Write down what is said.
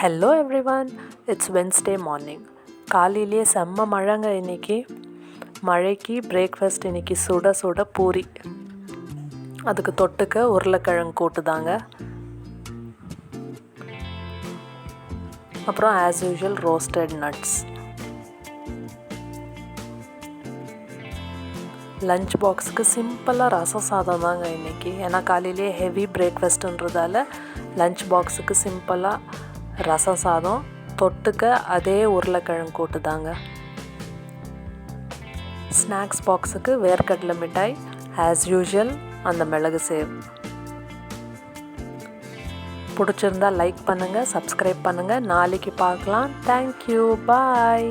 Hello everyone, it's Wednesday morning. காலையிலேயே செம்ம மழைங்க இன்றைக்கி. மழைக்கு பிரேக்ஃபாஸ்ட் இன்றைக்கி சுட சுட பூரி, அதுக்கு தொட்டுக்க உருளைக்கிழங்கு கூட்டு தாங்க. அப்புறம் as usual roasted nuts. Lunch பாக்ஸுக்கு சிம்பிளாக ரசம் சாதம் தாங்க இன்றைக்கி. ஏன்னா காலையிலேயே ஹெவி பிரேக்ஃபாஸ்ட்டுன்றதால லஞ்ச் பாக்ஸுக்கு சிம்பிளாக ரசம் சாதம், தொட்டுக்க அதே உருளைக்கிழங்கு கூட்டு தாங்க. ஸ்நாக்ஸ் பாக்ஸுக்கு வேர்க்கடலை மிட்டாய், ஆஸ் யூஷுவல் அந்த மிளகு சேவ். பிடிச்சிருந்தா லைக் பண்ணுங்கள், சப்ஸ்கிரைப் பண்ணுங்கள். நாளைக்கு பார்க்கலாம். தேங்க்யூ, பாய்.